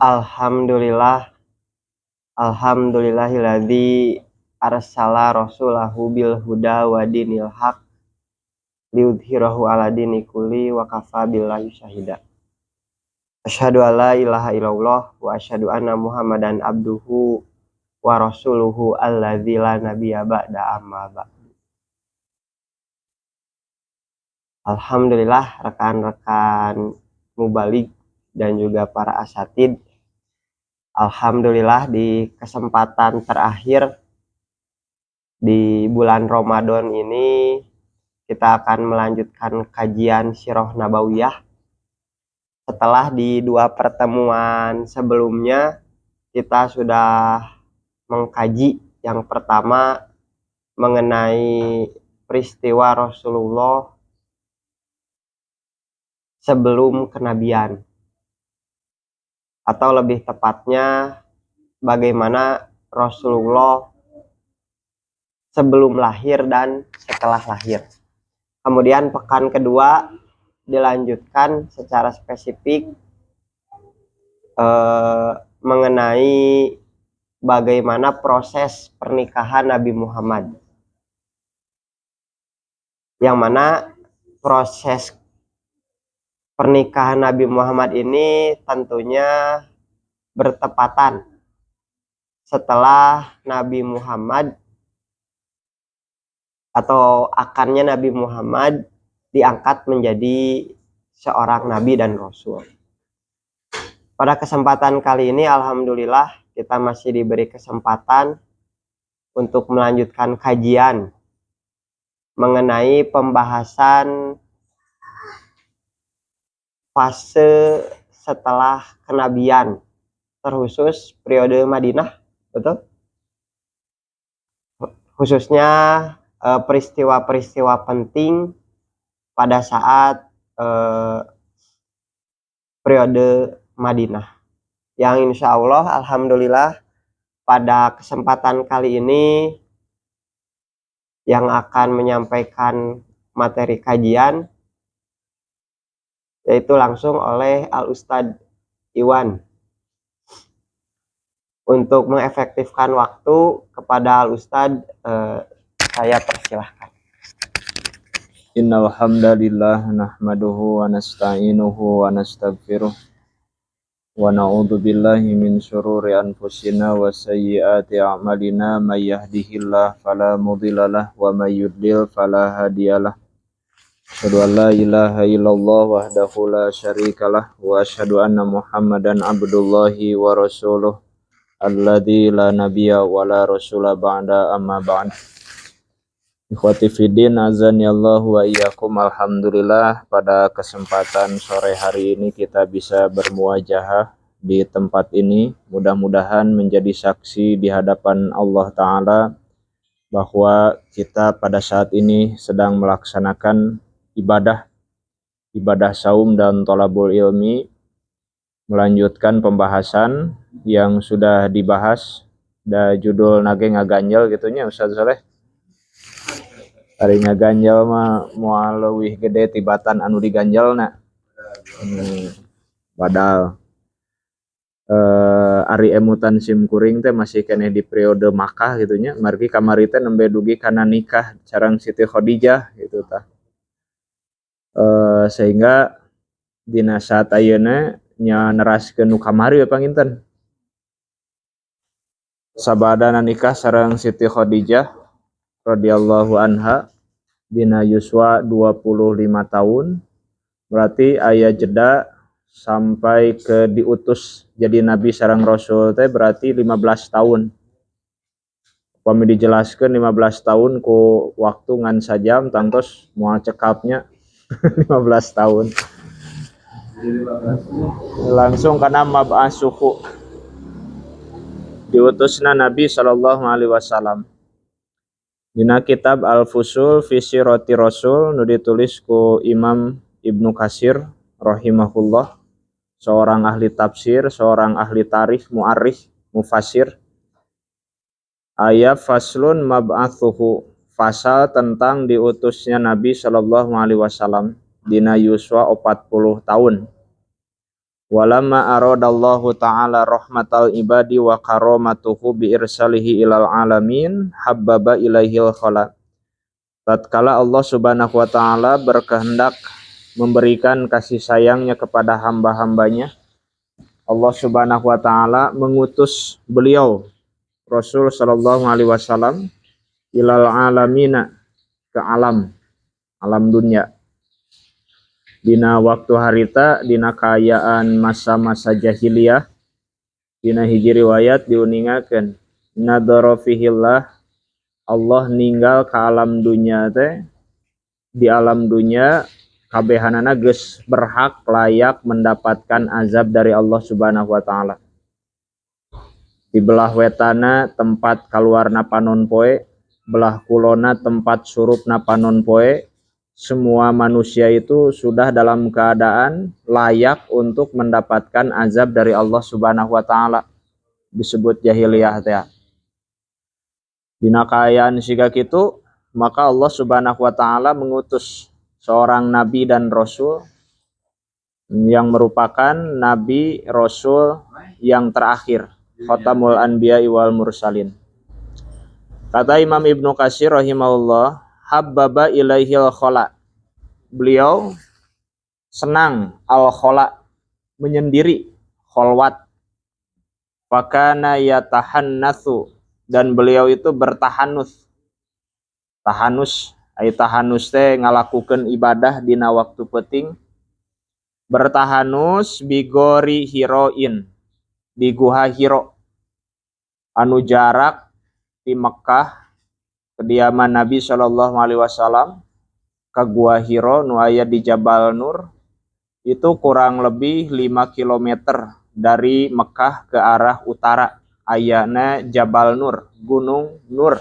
Alhamdulillahilladzi arsala rasulahu bil huda wa dinil haq liyudhhirahu ala dini kulli wa kafa billahi syahida. Asyhadu alla ilaha illallah wa asyhadu anna Muhammadan abduhu wa rasuluhu alladzi la nabiyya ba'da amma ba'du. Alhamdulillah rekan-rekan mubalik dan juga para asatid. Alhamdulillah di kesempatan terakhir di bulan Ramadan ini kita akan melanjutkan kajian Sirah Nabawiyah. Setelah di 2 pertemuan sebelumnya kita sudah mengkaji yang pertama mengenai peristiwa Rasulullah sebelum kenabian, atau lebih tepatnya bagaimana Rasulullah sebelum lahir dan setelah lahir. Kemudian pekan kedua dilanjutkan secara spesifik mengenai bagaimana proses pernikahan Nabi Muhammad, yang mana proses pernikahan Nabi Muhammad ini tentunya bertepatan setelah Nabi Muhammad atau akannya Nabi Muhammad diangkat menjadi seorang nabi dan rasul. Pada kesempatan kali ini alhamdulillah kita masih diberi kesempatan untuk melanjutkan kajian mengenai pembahasan fase setelah kenabian, terkhusus periode Madinah, betul? Khususnya peristiwa-peristiwa penting pada saat periode Madinah, yang insya Allah alhamdulillah pada kesempatan kali ini yang akan menyampaikan materi kajian yaitu langsung oleh Al-Ustadz Iwan. Untuk mengefektifkan waktu kepada Al-Ustadz, saya persilahkan. Innal hamdalillah nahmaduhu wa nasta'inuhu wa nastaghfiruh wa na'udzu billahi min syururi anfusina wa sayyiati a'malina may yahdihillahu fala mudhillalah wa may yudlil fala hadiyalah. Asyhadu an la ilaha illallah wahdahu la syarikalah wa asyhadu anna Muhammadan abdullahi wa rasuluh alladzi la nabiyya wa la rasula ba'da amma ba'd. Ikhwati fiddin azani Allah wa iyyakum. Alhamdulillah pada kesempatan sore hari ini kita bisa bermuajahah di tempat ini. Mudah-mudahan menjadi saksi di hadapan Allah Ta'ala bahwa kita pada saat ini sedang melaksanakan ibadah saum dan thalabul ilmi, melanjutkan pembahasan yang sudah dibahas. Da judul nage ngaganjel gitunya Ustaz Saleh. Ari ngaganjel mah moal leuwih gede tibatan anu diganjelna. Padahal ari emutan simkuring teh masih keneh di periode Makkah gitunya, margi kamari teh nembe dugi kana nikah sareng Siti Khadijah gitu tah. Sehingga dina saat ayeuna nya neraskeun nu kamari panginten. Sabadana nikah sareng Siti Khadijah radhiyallahu anha dina yuswa 25 tahun, berarti aya jeda sampai ke diutus jadi nabi sareng rasul teh berarti 15 tahun. Upami dijelaskeun 15 tahun ku waktu ngan sajam tangtos moal cekapnya 15 tahun. Langsung kana mab'asuhu, diutusna Nabi sallallahu alaihi wasallam. Dina kitab Al-Fusul fi Sirati Rasul nu ditulis ku Imam Ibnu Katsir rahimahullah, seorang ahli tafsir, seorang ahli tarikh, mu'arrikh, mufassir. Ayat faslun mab'atsuhu, fasal tentang diutusnya Nabi sallallahu alaihi wasallam dina yuswa 40 tahun. Walamma aradallahu ta'ala rahmatal ibadi wa karamatuhu bi irsalihi ilal alamin habbaba ilaihil khala. Tatkala Allah Subhanahu wa taala berkehendak memberikan kasih sayangnya kepada hamba-hambanya, Allah Subhanahu wa taala mengutus beliau Rasul sallallahu alaihi wasallam ilal alamina, ke alam dunia. Dina waktu harita, dina kaayaan masa-masa jahiliyah, dina hiji riwayat diuningakeun nadhara fihillah, Allah ninggal ke alam dunia teh, di alam dunia kabehanana geus berhak layak mendapatkan azab dari Allah Subhanahu wa taala. Di belah wetana tempat kaluarna panon poe, belah kulona tempat surupna panon poe, semua manusia itu sudah dalam keadaan layak untuk mendapatkan azab dari Allah Subhanahu wa taala. Disebut jahiliyah teh. Dina kaayaan siga kitu, maka Allah Subhanahu wa taala mengutus seorang nabi dan rasul yang merupakan nabi rasul yang terakhir, Khatamul Anbiya wal Mursalin. Kata Imam Ibnu Katsir rahimahullah, habbaba ilaihil khala. Beliau senang al-khala, menyendiri, kholwat. Fakana yatahannatsu, dan beliau itu bertahanus. Tahanus teh ngalakukeun ibadah dina waktu penting. Bertahanus bigori hiroin, di guha Hiro, anu jarak di Mekah kediaman Nabi Shallallahu alaihi wasallam ke gua Hiro nu aya di Jabal Nur, itu kurang lebih 5 km dari Mekah ke arah utara. Ayana Jabal Nur, Gunung Nur.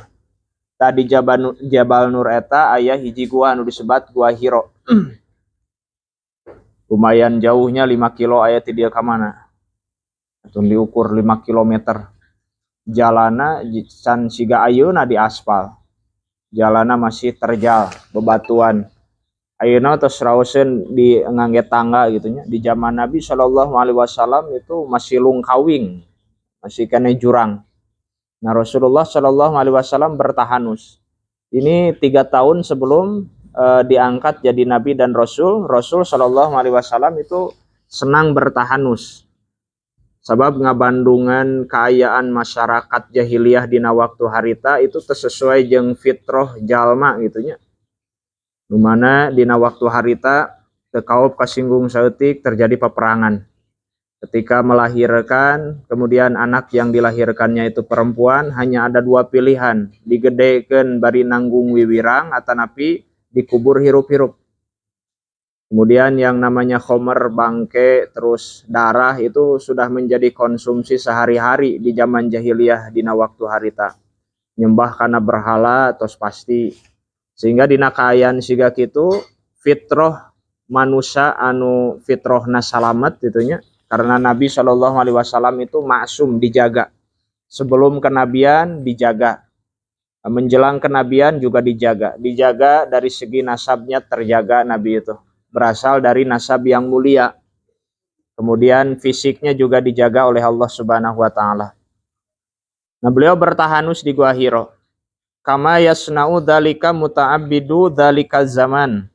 Tadi Jabal Nur eta aya hiji gua anu disebat gua Hiro. Lumayan jauhnya 5 kilo aya ti dieu ka mana. Atuh diukur 5 km. Jalana can siga ayeuna di aspal. Jalana masih terjal, bebatuan. Ayeuna tos raoseun di ngangge tangga gitu nya. Di zaman Nabi Shallallahu alaihi wasallam itu masih lungkawing, masih kena jurang. Nah, Rasulullah Shallallahu alaihi wasallam bertahanus. Ini 3 tahun sebelum diangkat jadi nabi dan rasul. Rasul Shallallahu alaihi wasallam itu senang bertahanus. Sebab ngabandungan keayaan masyarakat jahiliyah dina waktu harita itu sesuai jeung fitrah jalma gitu nya. Dimana dina waktu harita teu kaob kasinggung saeutik terjadi peperangan. Ketika melahirkan, kemudian anak yang dilahirkannya itu perempuan, hanya ada 2 pilihan, digedekeun bari nanggung wiwirang atanapi dikubur hirup-hirup. Kemudian yang namanya khomer, bangke, terus darah itu sudah menjadi konsumsi sehari-hari di zaman jahiliyah dina waktu harita. Nyembah kana berhala tos pasti. Sehingga dina kaayaan siga kitu fitrah manusia anu fitrahna salamet gitunya. Karena Nabi Shallallahu alaihi wasallam itu maksum, dijaga. Sebelum kenabian dijaga. Menjelang kenabian juga dijaga. Dijaga dari segi nasabnya terjaga Nabi itu. Berasal dari nasab yang mulia. Kemudian fisiknya juga dijaga oleh Allah Subhanahu wa taala. Nah, beliau bertahanus di Gua Hiro. Kama yasna'u dzalika muta'abbidu dzalika zaman.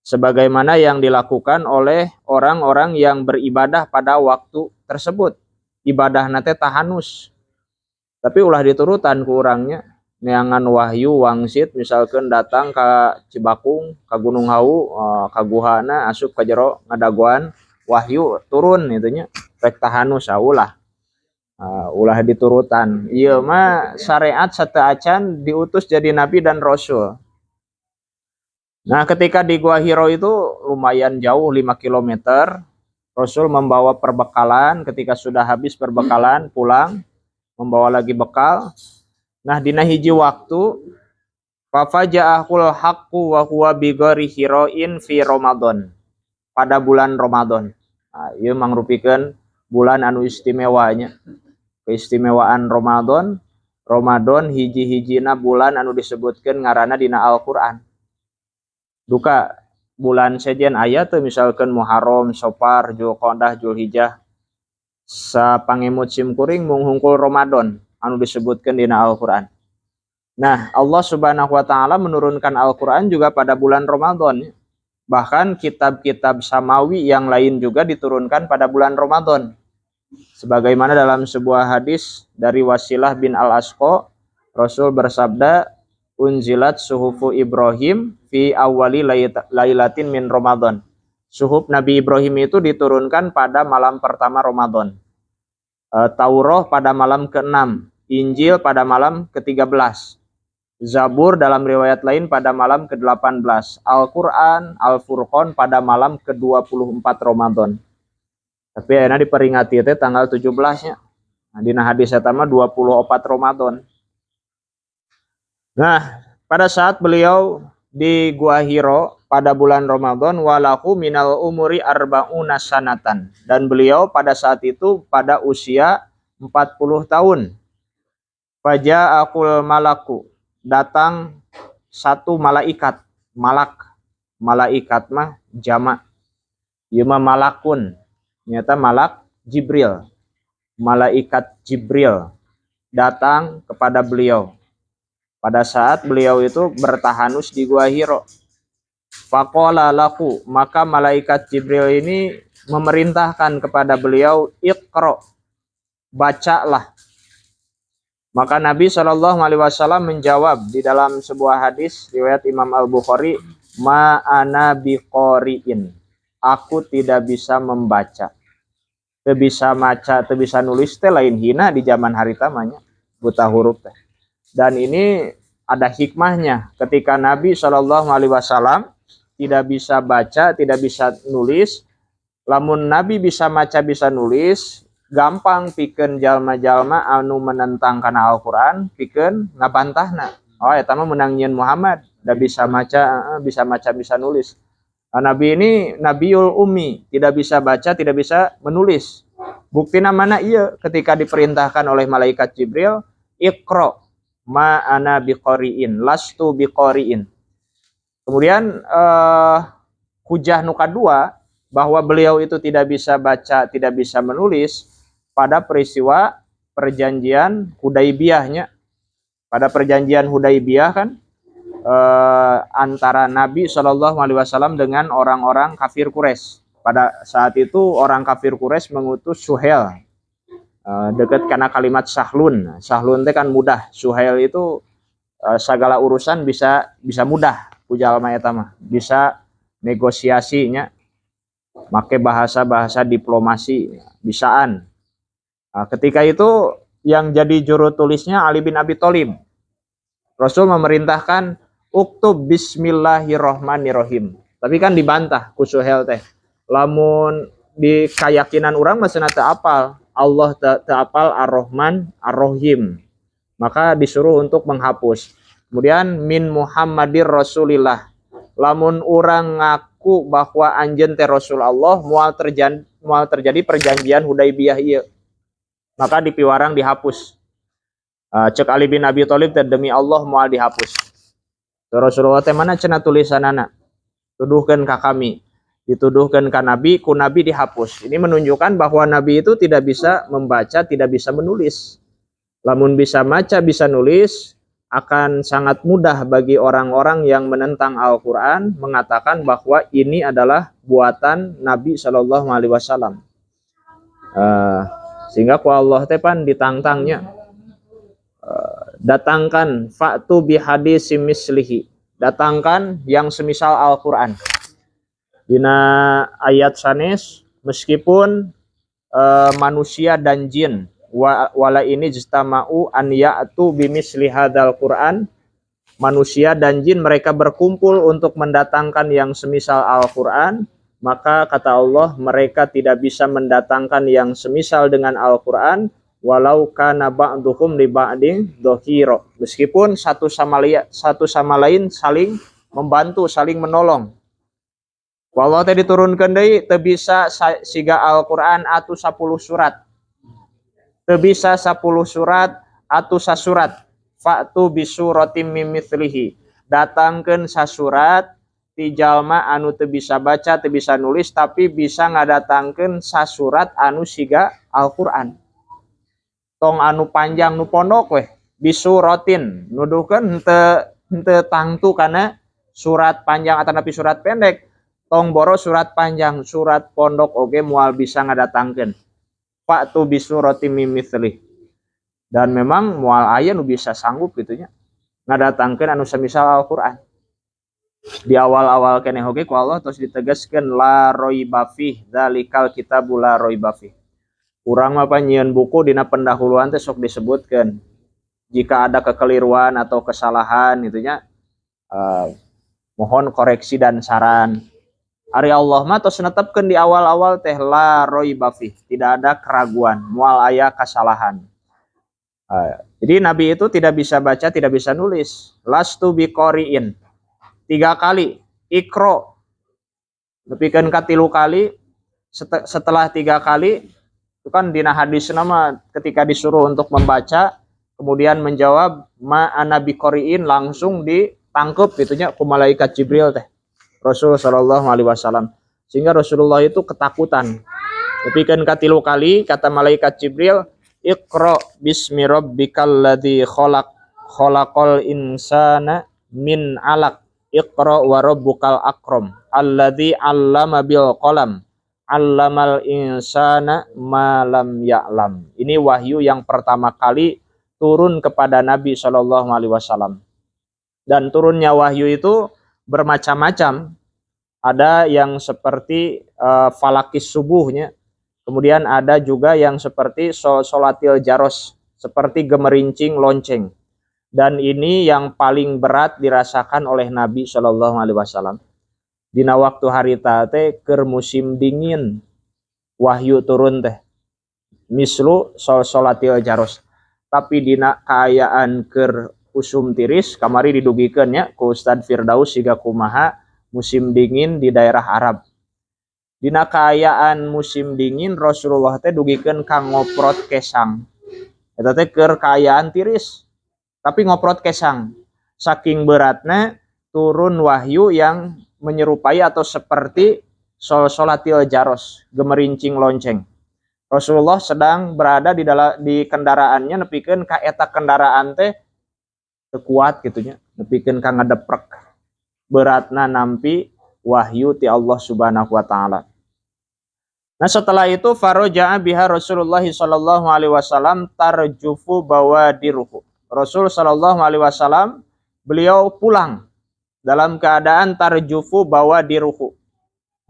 Sebagaimana yang dilakukan oleh orang-orang yang beribadah pada waktu tersebut. Ibadah nate tahanus. Tapi ulah diturutan ku urangnya. Neangan wahyu wangsit misalkan datang ke Cibakung, ke Gunung Hawu, ke guhana asup ka jero ngadaguan wahyu turun itunya rek tahanus ulah. Ulah diturutan. Ieu mah syariat sateu acan diutus jadi nabi dan rasul. Nah, ketika di Gua Hiro itu lumayan jauh 5 km, Rasul membawa perbekalan. Ketika sudah habis perbekalan pulang membawa lagi bekal. Nah, dina hiji waktu fafaja'ahul haqqu wa huwa bigori hiroin fi Ramadan. Pada bulan Ramadan. Nah, ieu mangrupikeun bulan anu istimewanya. Keistimewaan Ramadan. Ramadan hiji-hijina bulan anu disebutkeun ngaranna dina Al-Qur'an. Duka bulan sejen aya teu misalkan Muharram, Safar, Zulqa'dah, Zulhijjah sapangemut sim kuring mung hungkul Ramadan anu disebutkan dina Al-Qur'an. Nah, Allah Subhanahu wa taala menurunkan Al-Qur'an juga pada bulan Ramadan. Bahkan kitab-kitab samawi yang lain juga diturunkan pada bulan Ramadan. Sebagaimana dalam sebuah hadis dari Wasilah bin Al-Asqa, Rasul bersabda, "Unzilat suhufu Ibrahim fi awwali lailatin min Ramadan." Suhuf Nabi Ibrahim itu diturunkan pada malam pertama Ramadan. Taurah pada malam ke-6, Injil pada malam ke-13. Zabur dalam riwayat lain pada malam ke-18, Al-Quran, Al-Furqan pada malam ke-24 Ramadan. Tapi ayeuna diperingati teh tanggal 17-nya. Nah, dina hadis eta mah 24 Ramadan. Nah, pada saat beliau di Gua Hiro pada bulan Ramadan, walahu minal umuri arba'una sanatan, dan beliau pada saat itu pada usia 40 tahun. Faja'akul malaku, datang satu malaikat. Malaikat mah jamak. Ieu mah malakun. Ternyata malak Jibril. Malaikat Jibril datang kepada beliau pada saat beliau itu bertahanus di Gua Hiro. Faqala laku, maka malaikat Jibril ini memerintahkan kepada beliau, iqra, bacalah. Maka Nabi SAW menjawab di dalam sebuah hadis riwayat Imam Al-Bukhari, ma ana biqori'in, aku tidak bisa membaca. Teu bisa maca, teu bisa nulis teh lain hina di zaman harita mah buta huruf teh. Dan ini ada hikmahnya ketika Nabi SAW tidak bisa baca, tidak bisa nulis. Lamun Nabi bisa maca, bisa nulis, gampang pikeun jalma-jalma anu menentang kana Al-Qur'an, pikeun ngabantahna. Oh, eta mah menang nyeun Muhammad, da bisa maca, bisa nulis. Nabi ini Nabiul Ummi, tidak bisa baca, tidak bisa menulis. Buktina mana iya ketika diperintahkan oleh malaikat Jibril, iqra ma ana biqori'in, lastu biqori'in. Kemudian hujah nu kadua bahwa beliau itu tidak bisa baca, tidak bisa menulis pada peristiwa perjanjian Hudaibiyahnya. Pada perjanjian Hudaibiyah kan antara Nabi SAW dengan orang-orang kafir Quraisy. Pada saat itu orang kafir Quraisy mengutus Suhail dekat karena kalimat sahlun. Sahlun itu kan mudah. Suhail itu segala urusan bisa mudah. Jalma eta mah bisa negosiasinya, make bahasa-bahasa diplomasi bisaan. Ketika itu yang jadi juru tulisnya Ali bin Abi Thalib. Rasul memerintahkan uktub bismillahirrahmanirrahim. Tapi kan dibantah ku Suhail teh. Lamun di keyakinan orang masih teu apal. Allah teu apal Ar-Rahman Ar-Rahim. Maka disuruh untuk menghapus. Kemudian min Muhammadir Rasulillah. Lamun orang ngaku bahwa anjeun teh Rasul Allah, moal terjadi perjanjian Hudaibiyah ieu. Maka dipiwarang dihapus. Cek Ali bin Abi Thalib teh demi Allah moal dihapus. Rasulullah teh mana cenah tulisanana? Tuduhkeun ka kami. Dituduhkan ke Nabi, ku Nabi dihapus. Ini menunjukkan bahwa Nabi itu tidak bisa membaca, tidak bisa menulis. Lamun bisa baca, bisa nulis, akan sangat mudah bagi orang-orang yang menentang Al-Quran mengatakan bahwa ini adalah buatan Nabi SAW. Sehingga ku Allah tepan ditantangnya. Datangkan fa'tu bihadis mislihi. Datangkan yang semisal Al-Quran. Dina ayat sanes, meskipun manusia dan jin wala ini justama'u an ya'tu bimisli hadzal Qur'an, manusia dan jin mereka berkumpul untuk mendatangkan yang semisal Al-Qur'an, maka kata Allah mereka tidak bisa mendatangkan yang semisal dengan Al-Qur'an walau kana ba'duhum li ba'din dhahira, meskipun satu sama lain saling membantu, saling menolong. Wallah teh diturunkeun deui teu bisa siga Al-Qur'an atu 10 surat. Teu bisa 10 surat atu sasurat. Fa'tu bisuratim mimithlihi. Datangkeun sasurat ti jalma anu teu bisa baca teu bisa nulis tapi bisa ngadatangkeun sasurat anu siga Al-Qur'an. Tong anu panjang nu pondok weh bisuratin nuduhkeun henteu tangtu kana surat panjang atanapi surat pendek. Tong boros surat panjang surat pondok oge moal bisa ngadatangkeun. Fa'tu bisuratin mimithli. Dan memang moal aya nu bisa sanggup gitu nya ngadatangkeun anu samisal Al-Qur'an. Di awal-awal keneh oge ku Allah terus ditegaskeun la raiba fih dzalikal kitabul la raiba fih. Urang mah nyieun buku dina pendahuluan teh sok disebutkeun jika ada kekeliruan atau kesalahan gitu nya mohon koreksi dan saran. Ari Allah mah tos netepkeun di awal-awal teh la raiba fih, tidak ada keraguan, moal aya kasalahan. Jadi Nabi itu tidak bisa baca, tidak bisa nulis. Lastu biqoriin. 3 kali. Ikro. Nepikeun ka 3 kali. Setelah 3 kali, itu kan dina hadis nama ketika disuruh untuk membaca, kemudian menjawab ma ana biqoriin, langsung ditangkep gitunya ku malaikat Jibril teh. Rasul sallallahu alaihi wasallam. Sehingga Rasulullah itu ketakutan. Nepikeun ka 3 kali kata malaikat Jibril, Iqra bismi rabbikal ladzi khalaq khalaqal insana min 'alaq Iqra wa rabbukal akram alladzi 'allama bil qalam 'allamal insana ma lam ya'lam. Ini wahyu yang pertama kali turun kepada Nabi sallallahu alaihi wasallam. Dan turunnya wahyu itu bermacam-macam. Ada yang seperti falakis subuhnya. Kemudian ada juga yang seperti solatil jaros, seperti gemerincing lonceng. Dan ini yang paling berat dirasakan oleh Nabi Shallallahu Alaihi Wasallam. Dina waktu harita teh keur musim dingin, wahyu turun teh. Mislu solatil jaros. Tapi dina kaayaan keur usum tiris, kamari didugikeun nya ku Ustad Firdaus siga kumaha musim dingin di daerah Arab. Dina kaayaan musim dingin Rasulullah teh dugikeun ka ngoprot kesang. Eta teh keur kaayaan tiris. Tapi ngoprot kesang. Saking beratna turun wahyu yang menyerupai atau seperti solatil jaros, gemerincing lonceng. Rasulullah sedang berada di kendaraannya nepikeun ka eta kendaraan teh teu kuat gitu nya, nepikeun ka ngadeprek. Beratna nampi wahyu ti Allah Subhanahu wa taala. Nah setelah itu faroja'a biha Rasulullah sallallahu alaihi wasallam tarjufu bawadiruhu. Rasul sallallahu alaihi wasallam beliau pulang dalam keadaan tarjufu bawadiruhu.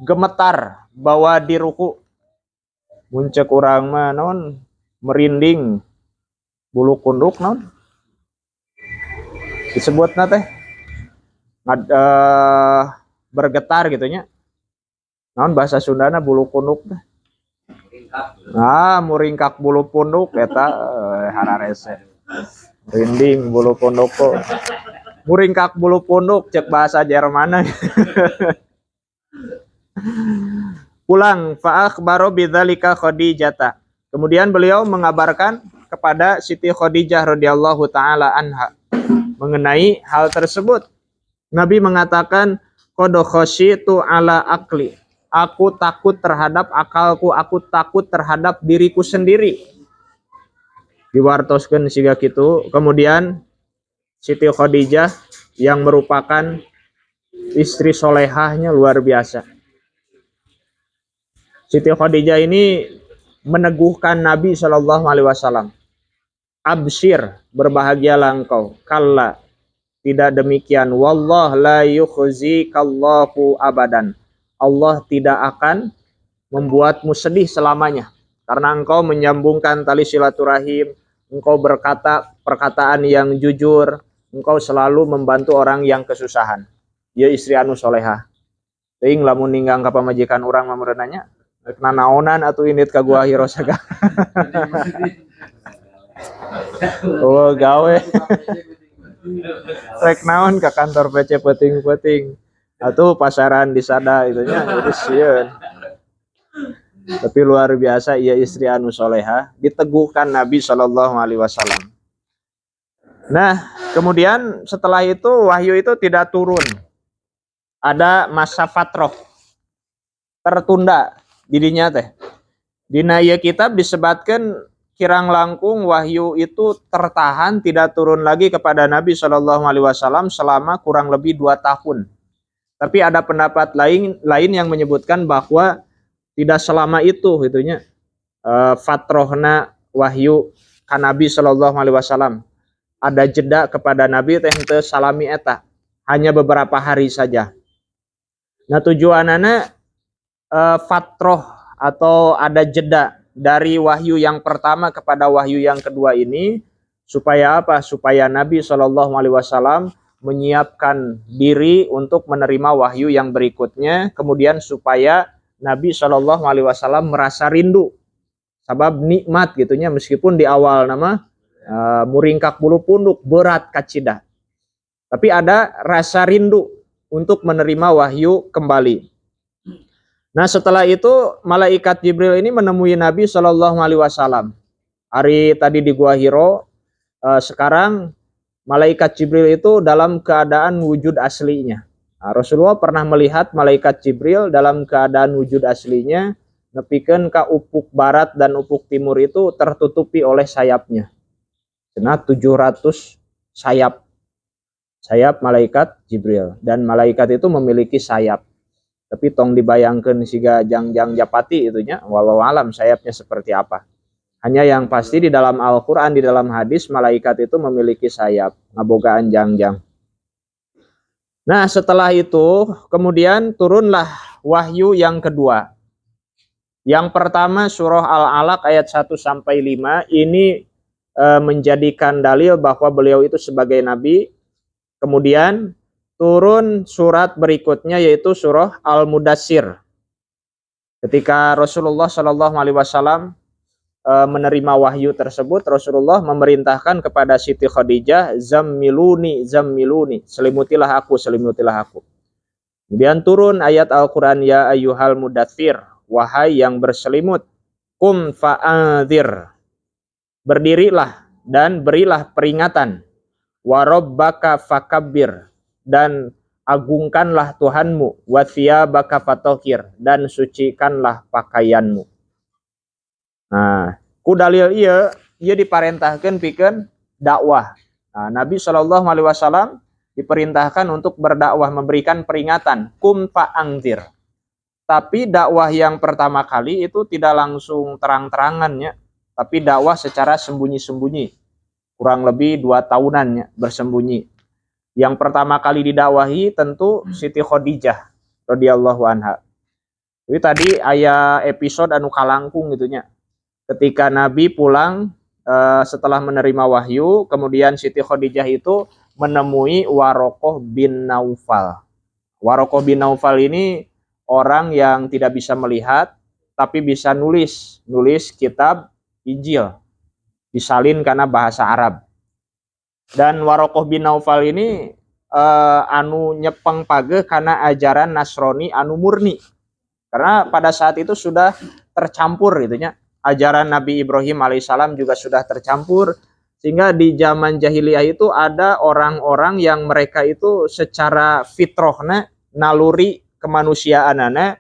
Gemetar bawadiruhu. Muncak urang mah naon merinding bulu kunduk naon. Disebutna teh bergetar gitu nya. Naon bahasa Sundana bulu punduk teh. Muringkak bulu punduk eta hararese. Rinding bulu punduk kok. Muringkak bulu punduk cek bahasa Jerman. Pulang fa akhbaro bidzalika Khadijah. Kemudian beliau mengabarkan kepada Siti Khadijah radhiyallahu taala anha mengenai hal tersebut. Nabi mengatakan qad khasyitu ala akli. Aku takut terhadap akalku, aku takut terhadap diriku sendiri. Diwartoskeun siga kitu. Kemudian Siti Khadijah yang merupakan istri solehahnya luar biasa. Siti Khadijah ini meneguhkan Nabi Shallallahu Alaihi Wasallam. Absyir, berbahagialah engkau. Kalla, tidak demikian. Wallah la yukhzikallahu abadan. Allah tidak akan membuatmu sedih selamanya. Karena engkau menyambungkan tali silaturahim, engkau berkata perkataan yang jujur, engkau selalu membantu orang yang kesusahan. Ya istri anu solehah. Teuing lamun ninggang ka pamajikan urang mah meureunanya, kena naonan atuh indit ka gua Hirosaga. Oh gawe. Rek naon ka kantor PC peuting-peuting. Atuh pasaran di sada itunya jadi sieun. Tapi luar biasa ia istri anu solehah diteguhkan Nabi Shallallahu Alaihi Wasallam. Nah kemudian setelah itu wahyu itu tidak turun. ada masa fatroh tertunda didinya teh. Dina ieu kitab disebutkan kirang langkung wahyu itu tertahan tidak turun lagi kepada Nabi Shallallahu Alaihi Wasallam selama kurang lebih 2 tahun. Tapi ada pendapat lain yang menyebutkan bahwa tidak selama itu gitunya fatrohna wahyu ka Nabi Shallallahu Alaihi Wasallam. Ada jeda kepada Nabi teh henteu salami eta, hanya beberapa hari saja. Nah tujuanana fatroh atau ada jeda dari wahyu yang pertama kepada wahyu yang kedua ini supaya apa? Supaya Nabi Shallallahu Alaihi Wasallam menyiapkan diri untuk menerima wahyu yang berikutnya, kemudian supaya Nabi Shallallahu Alaihi Wasallam merasa rindu, sabab nikmat gitunya meskipun di awal nama muringkak bulu punduk berat kacida, tapi ada rasa rindu untuk menerima wahyu kembali. Nah setelah itu malaikat Jibril ini menemui Nabi Shallallahu Alaihi Wasallam. Hari tadi di Gua Hiro, sekarang malaikat Jibril itu dalam keadaan wujud aslinya. Nah, Rasulullah pernah melihat malaikat Jibril dalam keadaan wujud aslinya, nepikeun ka ufuk barat dan ufuk timur itu tertutupi oleh sayapnya. Cenah 700 sayap malaikat Jibril, dan malaikat itu memiliki sayap. Tapi tong dibayangkan siga jangjang japati itunya, walau alam sayapnya seperti apa. Hanya yang pasti di dalam Al-Quran, di dalam hadis, malaikat itu memiliki sayap, ngabogaan jangjang. Nah setelah itu kemudian turunlah wahyu yang kedua. Yang pertama surah Al-Alaq ayat 1-5 ini menjadikan dalil bahwa beliau itu sebagai nabi. Kemudian turun surat berikutnya yaitu surah Al-Mudassir. Ketika Rasulullah Shallallahu Alaihi Wasallam menerima wahyu tersebut, Rasulullah memerintahkan kepada Siti Khadijah, zammiluni, selimutilah aku. Kemudian turun ayat Al-Quran, ya ayyuhal mudaththir, wahai yang berselimut, kum fa'anzir, berdirilah dan berilah peringatan, wa rabbaka fakabbir, dan agungkanlah Tuhanmu, wa thiyabaka fatahhir, dan sucikanlah pakaianmu. Nah, ku dalil ieu diparentahkeun pikeun dakwah. Nah, Nabi Shallallahu Alaihi Wasallam diperintahkan untuk berdakwah, memberikan peringatan, kum fa'anzir. Tapi dakwah yang pertama kali itu tidak langsung terang-terangannya, tapi dakwah secara sembunyi-sembunyi, kurang lebih 2 tahunannya bersembunyi. Yang pertama kali didakwahi tentu Siti Khadijah radhiyallahu anha. Jadi tadi aya episode anu kalangkung gitunya. Ketika Nabi pulang setelah menerima wahyu, kemudian Siti Khadijah itu menemui Warokoh bin Naufal. Warokoh bin Naufal ini orang yang tidak bisa melihat tapi bisa nulis kitab Injil, disalin karena bahasa Arab. Dan Warokoh bin Naufal ini anu nyepeng page karena ajaran Nasrani anu murni. Karena pada saat itu sudah tercampur gitunya. Ajaran Nabi Ibrahim alaihissalam juga sudah tercampur. Sehingga di zaman jahiliyah itu ada orang-orang yang mereka itu secara fitrahna, naluri kemanusiaanana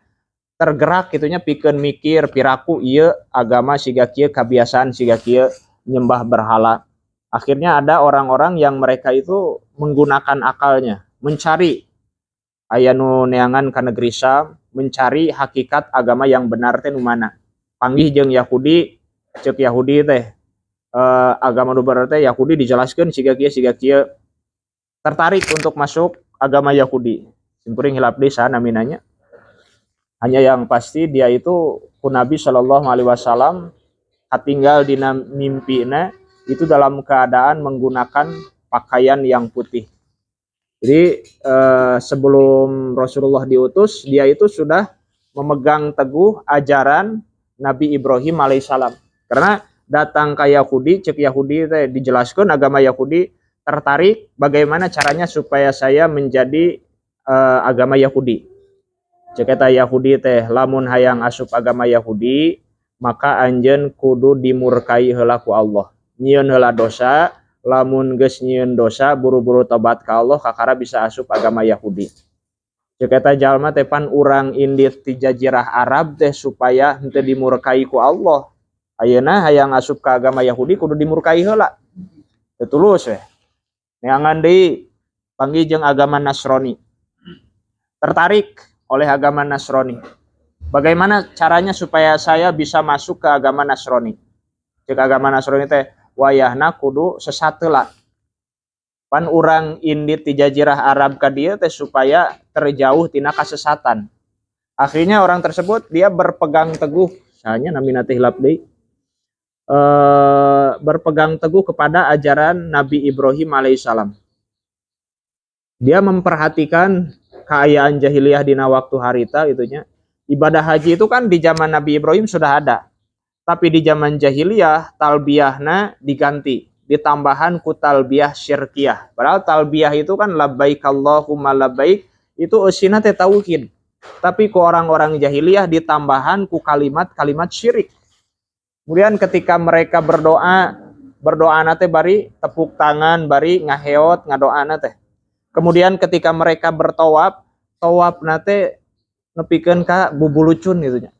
tergerak gitunya pikeun mikir piraku ieu agama siga kieu, kebiasaan siga kieu, nyembah berhala. Akhirnya ada orang-orang yang mereka itu menggunakan akalnya, mencari aya nu neangan ka negeri Syam, mencari hakikat agama yang benar teh nu mana. Panggih jeung Yahudi, ceuk Yahudi teh agama nu bener teh Yahudi dijelaskeun siga kieu. Tertarik untuk masuk agama Yahudi. Simkuring hilap desa naminanya. Hanya yang pasti dia itu ku Nabi Shallallahu Alaihi Wasallam katinggal dina mimpina itu dalam keadaan menggunakan pakaian yang putih. Jadi sebelum Rasulullah diutus, dia itu sudah memegang teguh ajaran Nabi Ibrahim alaihissalam. Karena datang ke Yahudi, cek Yahudi dijelaskan agama Yahudi, tertarik bagaimana caranya supaya saya menjadi agama Yahudi. Cek eta Yahudi teh lamun hayang asup agama Yahudi, maka anjeun kudu dimurkai heula ku Allah. Nyieun heula dosa, lamun geus nyieun dosa buru-buru tobat ka Allah kakara bisa asup agama Yahudi. Ceuk eta jalma teh pan urang indit ti jazirah Arab teh supaya henteu dimurkai ku Allah. Ayeuna hayang asup ka agama Yahudi kudu dimurkai heula. Teu tulus we. Neangan deui panggih jeung agama Nasrani. Tertarik oleh agama Nasrani. Bagaimana caranya supaya saya bisa masuk ke agama Nasrani? Ceuk agama Nasrani teh wayahna kudu sesat heula. Pan urang indit di jazirah Arab ka dieu teh supaya terjauh tina kasesatan. Akhirnya orang tersebut dia berpegang teguh, sahanya namina teh hilap deui. Berpegang teguh kepada ajaran Nabi Ibrahim alaihissalam. Dia memperhatikan keayaan jahiliyah dina waktu harita itunya. Ibadah haji itu kan di zaman Nabi Ibrahim sudah ada. Tapi di zaman jahiliyah talbiyahna diganti. Ditambahan ku talbiyah syirkiyah. Padahal talbiyah itu kan labbaik Allahumma labbaik, itu eusina teh tauhid. Tapi ku orang-orang jahiliyah ditambahan ku kalimat-kalimat syirik. Kemudian ketika mereka berdoa teh bari tepuk tangan, bari ngaheot ngadoana teh. Kemudian ketika mereka bertawaf, tawafna teh nepikeun ka bubulucun gitu nya.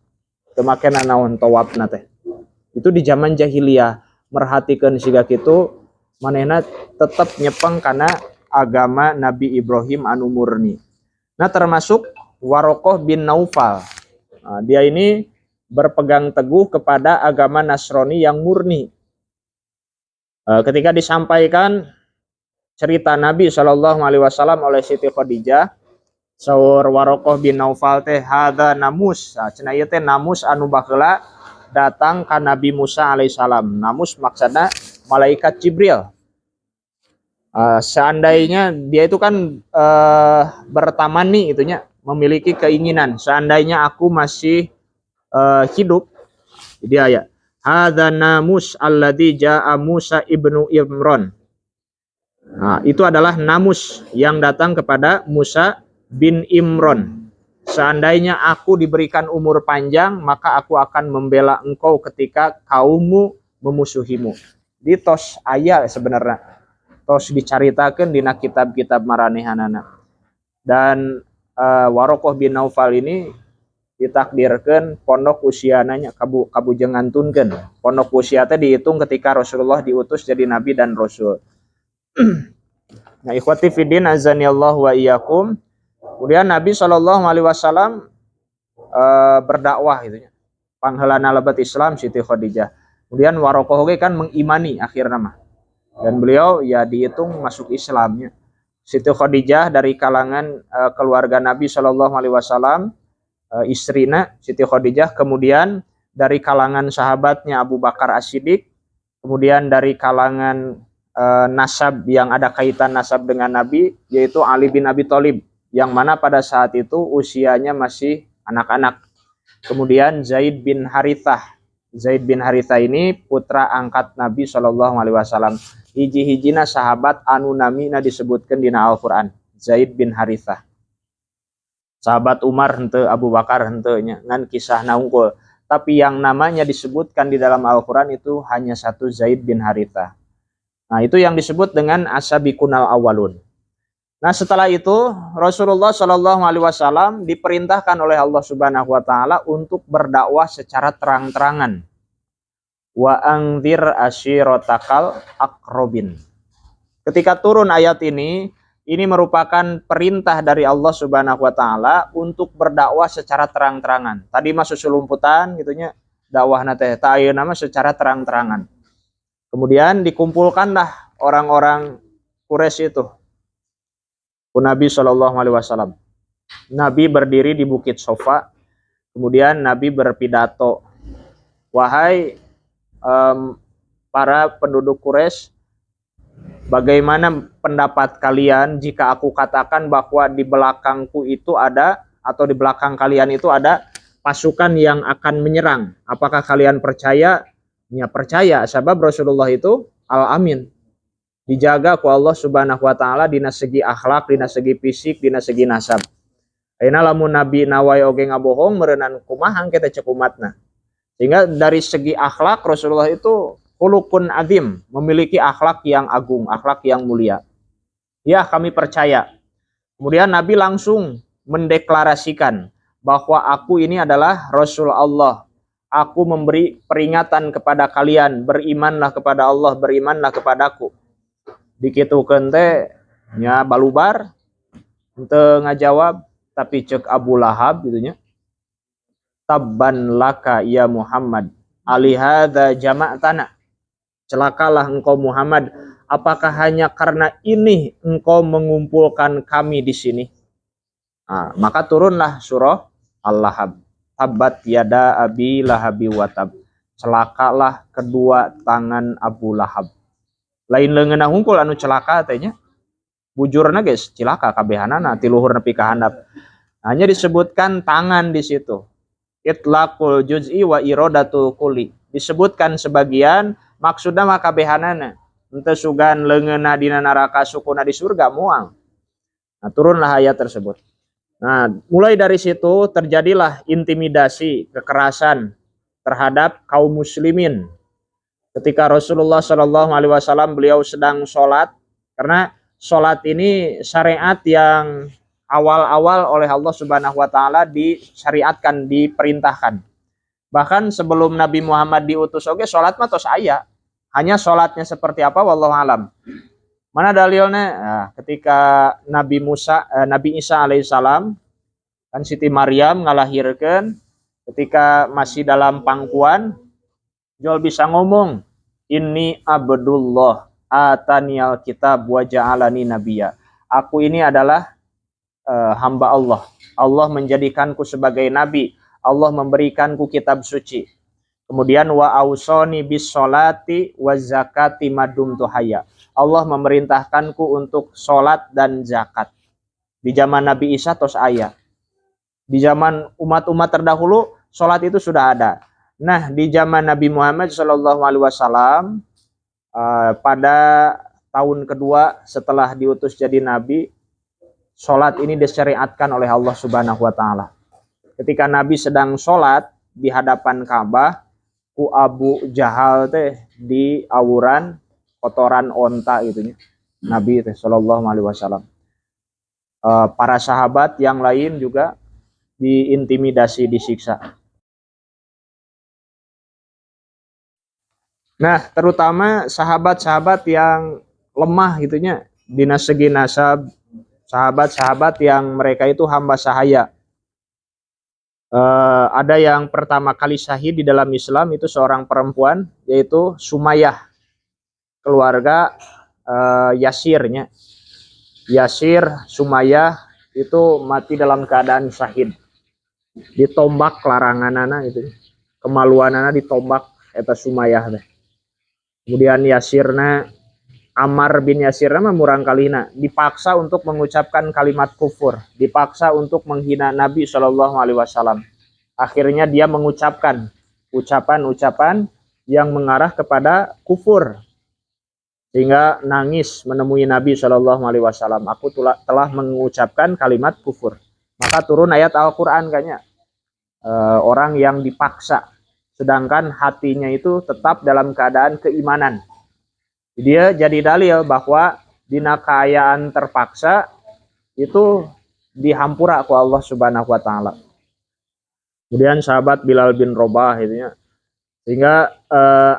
Teu make naon tawafna teh. Itu di zaman jahiliyah. Merhatikan siga kitu manehna tetap nyepeng karena agama Nabi Ibrahim anu murni. Nah termasuk Warokoh bin Naufal. Nah, dia ini berpegang teguh kepada agama Nasrani yang murni. Ketika disampaikan cerita Nabi SAW oleh Siti Khadijah, saur Warokoh bin Naufal teh hada namus. Nah, cenah ieu teh namus anu baheula datang ke Nabi Musa alaihissalam. Namus maksudnya malaikat Jibril. Seandainya dia itu kan bertamani itunya, memiliki keinginan. Seandainya aku masih hidup, dia ya. Hadza namus alladzi jaa Musa ibnu Imran. Nah, itu adalah namus yang datang kepada Musa bin Imran. Seandainya aku diberikan umur panjang, maka aku akan membela engkau ketika kaummu memusuhimu. Di tos aya sebenarnya. Tos dicaritakeun dina kitab-kitab maranehanana. Dan Warokoh bin Naufal ini ditakdirkan pondok usiananya kabujengantunkeun. Pondok usia teh dihitung ketika Rasulullah diutus jadi nabi dan rasul. Nah, ikhwati fiddin azanillahu wa iyyakum. Kemudian Nabi SAW berdakwah gitu ya. Pangheulana lebat Islam Siti Khadijah. Kemudian Warokoh kan mengimani akhirnya mah. Dan beliau ya dihitung masuk Islamnya. Siti Khadijah dari kalangan keluarga Nabi SAW, istrina Siti Khadijah, kemudian dari kalangan sahabatnya Abu Bakar As-Siddiq, kemudian dari kalangan nasab yang ada kaitan nasab dengan Nabi, yaitu Ali bin Abi Thalib, yang mana pada saat itu usianya masih anak-anak. Kemudian Zaid bin Harithah. Zaid bin Harithah ini putra angkat Nabi SAW. Hiji-hijina sahabat anu namina disebutkan dina Al-Quran. Zaid bin Harithah. Sahabat Umar henteu, Abu Bakar henteu nya, ngan kisah naungkul. Tapi yang namanya disebutkan di dalam Al-Quran itu hanya satu, Zaid bin Harithah. Nah, itu yang disebut dengan asabiqunal awalun. Nah, setelah itu Rasulullah SAW diperintahkan oleh Allah Subhanahu wa taala untuk berdakwah secara terang-terangan. Wa angdzir ashiratakal aqrabin. Ketika turun ayat ini merupakan perintah dari Allah Subhanahu wa taala untuk berdakwah secara terang-terangan. Tadi mah susulumputan gitunya, dakwahna teh ta ayeuna mah secara terang-terangan. Kemudian dikumpulkanlah orang-orang Quraisy itu ku Nabi SAW. Nabi berdiri di Bukit Sofa, kemudian Nabi berpidato, wahai para penduduk Quraisy, bagaimana pendapat kalian jika aku katakan bahwa di belakangku itu ada, atau di belakang kalian itu ada pasukan yang akan menyerang? Apakah kalian percaya? Ya percaya, sebab Rasulullah itu al-amin, dijaga ku Allah Subhanahu wa taala dina segi akhlak, dina segi fisik, dina segi nasab. Ayeuna lamun Nabi nawai oge ngabohong meureunnan kumaha kita cek umatna. Sehingga dari segi akhlak Rasulullah itu khuluqun azim, memiliki akhlak yang agung, akhlak yang mulia. Ya, kami percaya. Kemudian Nabi langsung mendeklarasikan bahwa aku ini adalah Rasul Allah. Aku memberi peringatan kepada kalian, berimanlah kepada Allah, berimanlah kepadaku. Dikitukeun teh nya balubar henteu ngajawab, tapi cek Abu Lahab gitunya. Tabban laka ya Muhammad, alihada jama'tana. Celakalah engkau Muhammad, apakah hanya karena ini engkau mengumpulkan kami di sini? Nah, maka turunlah surah Al-Lahab. Tabbat yada abi lahabi watab. Celakalah kedua tangan Abu Lahab. Lain leungeunna hungkul anu celaka teh nya. Bujurna guys, cilaka kabehanana ti luhur nepi ka handap. Hanya disebutkan tangan di situ. Itlaqul juz'i wa iradatul kulli. Disebutkan sebagian, maksudna mah kabehanana. Henteu sugan leungeunna dina neraka, sukuna di surga moal. Nah, turunlah ayat tersebut. Nah, mulai dari situ terjadilah intimidasi, kekerasan terhadap kaum muslimin. Ketika Rasulullah Shallallahu Alaihi Wasallam beliau sedang sholat, karena sholat ini syariat yang awal-awal oleh Allah Subhanahu Wa Taala disyariatkan, diperintahkan. Bahkan sebelum Nabi Muhammad diutus, oke, sholat mah tos aya. Hanya sholatnya seperti apa, wallahu alam. Mana dalilnya? Nah, ketika Nabi Isa alaihissalam, kan Siti Maryam ngalahirkan, ketika masih dalam pangkuan, Jol bisa ngomong, Inni abdullah ataniyal kitab wa ja'alani nabiyya. Aku ini adalah hamba Allah. Allah menjadikanku sebagai nabi. Allah memberikanku kitab suci. Kemudian wa ausoni bis sholati wa zakati madumtu hayya. Allah memerintahkanku untuk sholat dan zakat. Di zaman Nabi Isa tos aya. Di zaman umat-umat terdahulu sholat itu sudah ada. Nah, di zaman Nabi Muhammad SAW pada tahun kedua setelah diutus jadi nabi, sholat ini disyariatkan oleh Allah Subhanahu Wa Taala. Ketika Nabi sedang sholat di hadapan Ka'bah, ku Abu Jahal teh di awuran kotoran onta gitu. Nabi Shallallahu Alaihi Wasallam. Para sahabat yang lain juga diintimidasi, disiksa. Nah, terutama sahabat-sahabat yang lemah gitunya, dina segi nasab, sahabat-sahabat yang mereka itu hamba sahaya. Ada yang pertama kali syahid di dalam Islam itu seorang perempuan, yaitu Sumayyah, keluarga Yasirnya. Yasir, Sumayyah itu mati dalam keadaan syahid. Ditombak laranganana itu. Kemaluanana ditombak eta Sumayyah teh. Kemudian Yasirna, Ammar bin Yasirna murang kalina dipaksa untuk mengucapkan kalimat kufur, dipaksa untuk menghina Nabi Shallallahu Alaihi Wasallam. Akhirnya dia mengucapkan ucapan-ucapan yang mengarah kepada kufur, sehingga nangis menemui Nabi Shallallahu Alaihi Wasallam. Aku telah mengucapkan kalimat kufur. Maka turun ayat Al-Quran kayaknya. Orang yang dipaksa, sedangkan hatinya itu tetap dalam keadaan keimanan. Dia jadi dalil bahwa dina kaayaan terpaksa itu dihampura ku Allah Subhanahu Wa Taala. Kemudian sahabat Bilal bin Rabah itu ya. Sehingga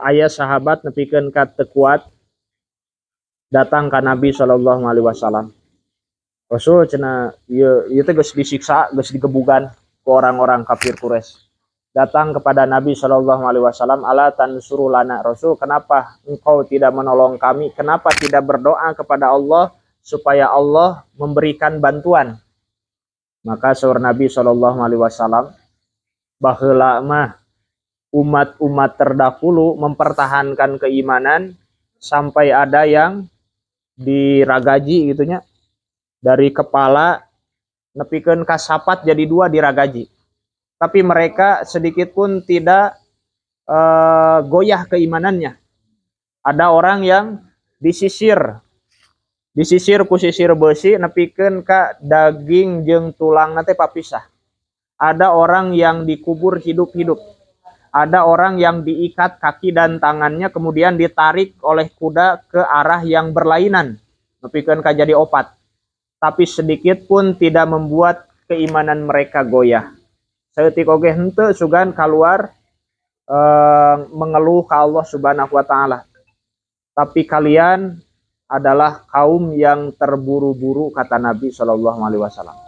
ayah sahabat nepikeun ka teu kuat datang ke Nabi Shallallahu Alaihi Wasallam. Rasul cenah ieu teh geus disiksa, geus digebugan ku orang-orang kafir Quraisy. Datang kepada Nabi Shallallahu Alaihi Wasallam, ala tansuru lana, Rasul, kenapa engkau tidak menolong kami? Kenapa tidak berdoa kepada Allah supaya Allah memberikan bantuan? Maka saur Nabi Shallallahu Alaihi Wasallam, baheula mah umat-umat terdahulu mempertahankan keimanan sampai ada yang diragaji gitunya, dari kepala nepikeun kasapat jadi dua diragaji. Tapi mereka sedikit pun tidak goyah keimanannya. Ada orang yang disisir ku sisir besi nepikeun ka daging jeung tulang teh papisah. Ada orang yang dikubur hidup-hidup. Ada orang yang diikat kaki dan tangannya kemudian ditarik oleh kuda ke arah yang berlainan, nepikeun ka jadi opat. Tapi sedikit pun tidak membuat keimanan mereka goyah. Saeutik oge henteu sugan keluar mengeluh ke Allah Subhanahu wa taala. Tapi kalian adalah kaum yang terburu-buru, kata Nabi Shallallahu alaihi wasallam.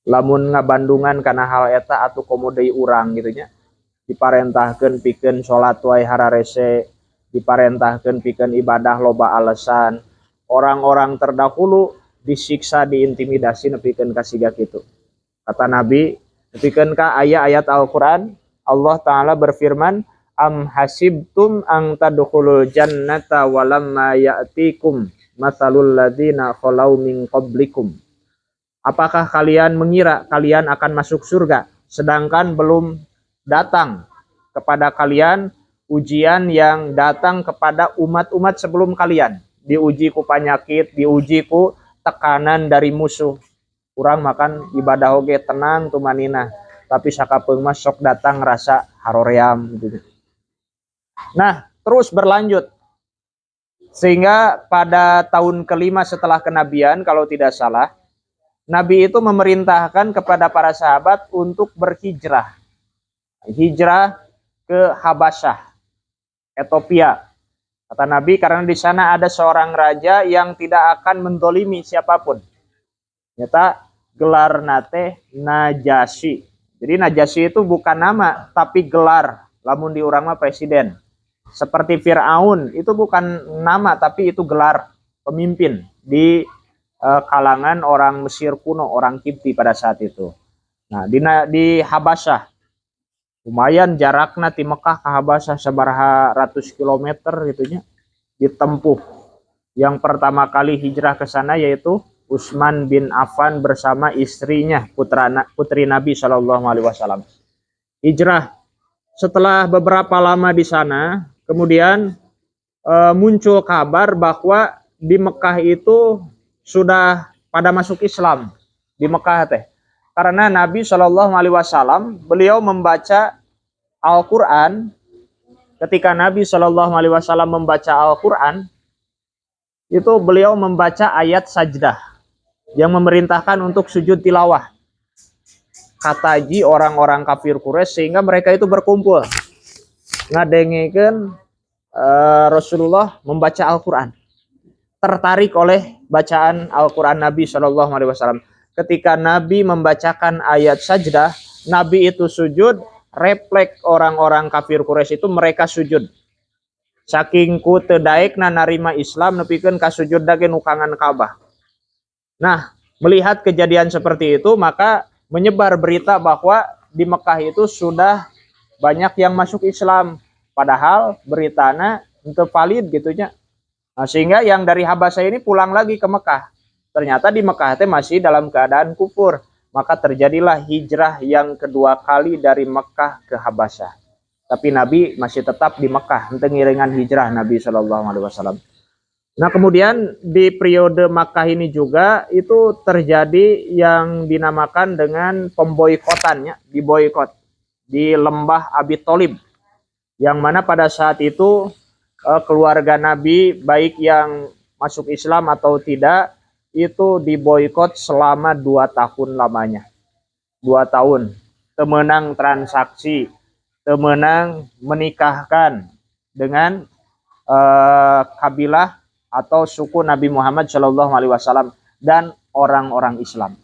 Lamun ngabandungan kana hal eta atuh komo deui urang gitu nya. Diparentahkeun pikeun salat wae hararese, diparentahkeun pikeun ibadah loba alasan. Orang-orang terdahulu disiksa, diintimidasi nepikeun ka siga kitu. Kata Nabi, nepikeun ka ayat-ayat Al-Qur'an, Allah taala berfirman, am hasibtum ang tadkhulul jannata walamma ya'tikum matsalul ladzina khalau min qablikum. Apakah kalian mengira kalian akan masuk surga sedangkan belum datang kepada kalian ujian yang datang kepada umat-umat sebelum kalian? Diuji ku penyakit, diuji ku tekanan dari musuh. Urang makan ibadah oge tenang tumanina, tapi sakapeung mah sok datang rasa haroream gitu. Nah, terus berlanjut sehingga pada tahun kelima setelah kenabian, kalau tidak salah, Nabi itu memerintahkan kepada para sahabat untuk berhijrah. Hijrah ke Habasyah, Ethiopia. Kata Nabi, karena di sana ada seorang raja yang tidak akan mendolimi siapapun. Nyata gelar nate Najasyi. Jadi Najasyi itu bukan nama, tapi gelar. Lamun di urang mah presiden. Seperti Fir'aun, itu bukan nama, tapi itu gelar pemimpin di kalangan orang Mesir kuno, orang Kipti pada saat itu. Nah, di Habasyah, lumayan jaraknya di Mekah ke Habasyah sabaraha ratus kilometer gitunya, ditempuh. Yang pertama kali hijrah ke sana yaitu Utsman bin Affan bersama istrinya, putri Nabi Shallallahu alaihi wasallam. Hijrah. Setelah beberapa lama di sana, kemudian muncul kabar bahwa di Mekah itu sudah pada masuk Islam di Mekah teh. Karena Nabi Shallallahu alaihi wasallam beliau membaca Al-Qur'an. Ketika Nabi Shallallahu alaihi wasallam membaca Al-Qur'an, itu beliau membaca ayat sajdah yang memerintahkan untuk sujud tilawah. Kataji orang-orang kafir Quraisy sehingga mereka itu berkumpul ngadengikeun Rasulullah membaca Al-Qur'an. Tertarik oleh bacaan Al-Qur'an Nabi Shallallahu alaihi wasallam. Ketika Nabi membacakan ayat sajdah, Nabi itu sujud, refleks orang-orang kafir Quraisy itu mereka sujud. Saking ku teu daekna narima Islam nepikeun ka sujud dage nukangan Ka'bah. Nah, melihat kejadian seperti itu, maka menyebar berita bahwa di Mekah itu sudah banyak yang masuk Islam. Padahal beritanya itu valid gitunya. Nah, sehingga yang dari Habasyah ini pulang lagi ke Mekah. Ternyata di Mekah itu masih dalam keadaan kufur. Maka terjadilah hijrah yang kedua kali dari Mekah ke Habasyah. Tapi Nabi masih tetap di Mekah. Untuk ngiringan hijrah Nabi SAW. Nah, kemudian di periode Makkah ini juga itu terjadi yang dinamakan dengan pemboikotannya, diboikot di lembah Abi Tholib, yang mana pada saat itu keluarga Nabi baik yang masuk Islam atau tidak itu diboikot selama 2 tahun lamanya. 2 tahun, temenang transaksi, temenang menikahkan dengan kabilah atau suku Nabi Muhammad Shallallahu alaihi wasallam dan orang-orang Islam.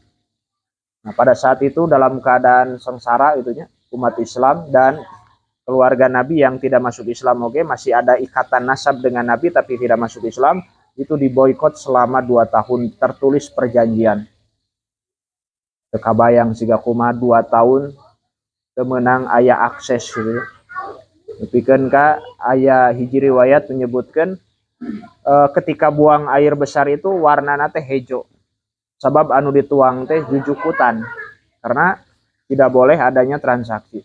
Nah, pada saat itu dalam keadaan sengsara itunya umat Islam dan keluarga Nabi yang tidak masuk Islam, oke, masih ada ikatan nasab dengan Nabi tapi tidak masuk Islam, itu diboikot selama 2 tahun, tertulis perjanjian. Tekabayang siga kuma 2 tahun temenang aya akses gitu. Nepikeun ka aya hiji riwayat menyebutkan ketika buang air besar itu warnana teh hejo. Sabab anu dituang teh jujukutan karena tidak boleh adanya transaksi.